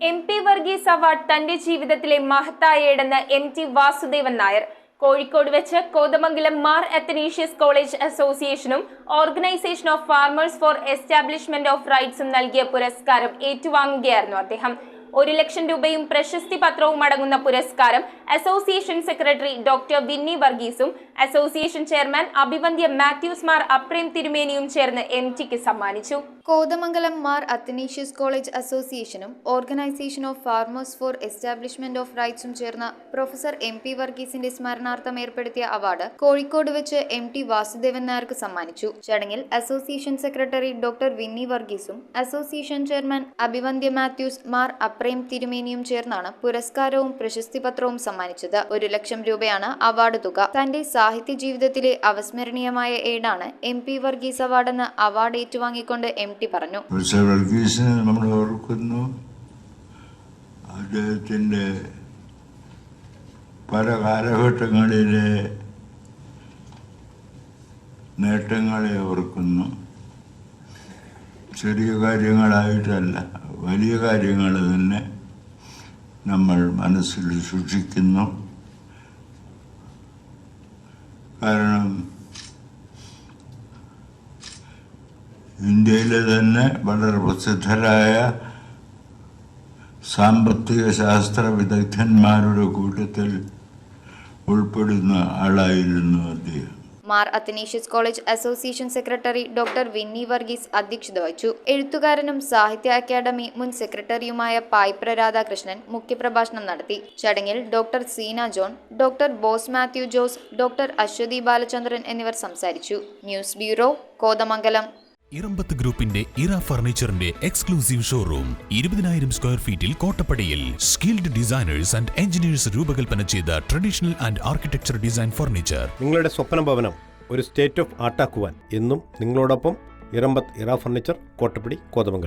MP Varghese award തന്റെ ജീവിതത്തിലെ മഹത്തായേടെന്ന് MT Vasudevan Nair Kozhikode വെച്ച് കോതമംഗലം മാർ അത്തനേഷ്യസ് കോളേജ് അസോസിയേഷനും organisation of farmers for establishment of റൈറ്റ്സും നൽകിയ പുരസ്കാരം ഏറ്റുവാങ്ങുകയായിരുന്നു അദ്ദേഹം. 1 ലക്ഷം രൂപയും പ്രശസ്തി പത്രവും അടങ്ങുന്ന പുരസ്കാരം അസോസിയേഷൻ സെക്രട്ടറി ഡോക്ടർ വിന്നി വർഗീസും അസോസിയേഷൻ ചെയർമാൻ അഭിവന്ദ്യ മാത്യൂസ് മാർ അപ്രേം തിരുമേനിയും ചേർന്ന് MTക്ക് സമ്മാനിച്ചു. കോതമംഗലം മാർ അത്തനേഷ്യസ് കോളേജ് അസോസിയേഷനും organisation of farmers for establishment of റൈറ്റ്സും ചേർന്ന പ്രൊഫസർ MP വർഗീസിന്റെ സ്മരണാർത്ഥം ഏർപ്പെടുത്തിയ അവാർഡ് കോഴിക്കോട് വെച്ച് MT വാസുദേവൻ നായർക്ക് സമ്മാനിച്ചു. ചടങ്ങിൽ അസോസിയേഷൻ സെക്രട്ടറി ഡോക്ടർ വിന്നി വർഗീസും അസോസിയേഷൻ ചെയർമാൻ അഭിവന്ദ്യ മാത്യൂസ് മാർ അപ്രേം തിരുമേനിയും ചേർന്നാണ് പുരസ്കാരവും പ്രശസ്തി പത്രവും സമ്മാനിച്ചത്. 1 ലക്ഷം രൂപയാണ് അവാർഡ് തുക. തന്റെ സാഹിത്യ ജീവിതത്തിലെ അവസ്മരണീയമായ ഏടാണ് MP വർഗീസ് അവാർഡെന്ന് അവാർഡ് ഏറ്റുവാങ്ങിക്കൊണ്ട് MT പറഞ്ഞു. വർഗീസിനെ നമ്മൾ ഓർക്കുന്നു. അദ്ദേഹത്തിൻ്റെ പല കാലഘട്ടങ്ങളിലെ നേട്ടങ്ങളെ ഓർക്കുന്നു. ചെറിയ കാര്യങ്ങളായിട്ടല്ല, വലിയ കാര്യങ്ങൾ തന്നെ നമ്മൾ മനസ്സിൽ സൂക്ഷിക്കുന്നു. കാരണം ഇന്ത്യയിലെ തന്നെ വളരെ പ്രസിദ്ധരായ സാമ്പത്തിക ശാസ്ത്ര വിദഗ്ധന്മാരുടെ കൂട്ടത്തിൽ ഉൾപ്പെടുന്ന ആളായിരുന്നു അദ്ദേഹം. Mar Athanasius college association secretary doctor Winnie Varghese അധ്യക്ഷത വഹിച്ചു. എഴുത്തുകാരനും സാഹിത്യ അക്കാദമി മുൻ സെക്രട്ടറിയുമായ പായ്പ്ര രാധാകൃഷ്ണൻ മുഖ്യപ്രഭാഷണം നടത്തി. ചടങ്ങിൽ doctor Seena John, doctor Bose Mathew Jose, doctor Aswathy Balachandran എന്നിവർ സംസാരിച്ചു. News bureau, Kothamangalam. ഇറമ്പത്ത് ഗ്രൂപ്പിന്റെ ഇറ ഫർണിച്ചറിന്റെ എക്സ്ക്ലൂസീവ് ഷോറൂം 20,000 സ്ക്വയർ ഫീറ്റിൽ കോട്ടപ്പടിയിൽ. സ്കിൽഡ് ഡിസൈനേഴ്സ് ആൻഡ് എഞ്ചിനീയേഴ്സ് രൂപകൽപ്പന ചെയ്ത traditional and architecture design furniture. നിങ്ങളുടെ സ്വപ്ന ഭവനം ഒരു സ്റ്റേറ്റ് ഓഫ് ആർട്ടാക്കുവാൻ എന്നും നിങ്ങളോടൊപ്പം ഇറമ്പത്ത് ഇറ ഫർണിച്ചർ, കോട്ടപ്പടി, കോതമംഗലം.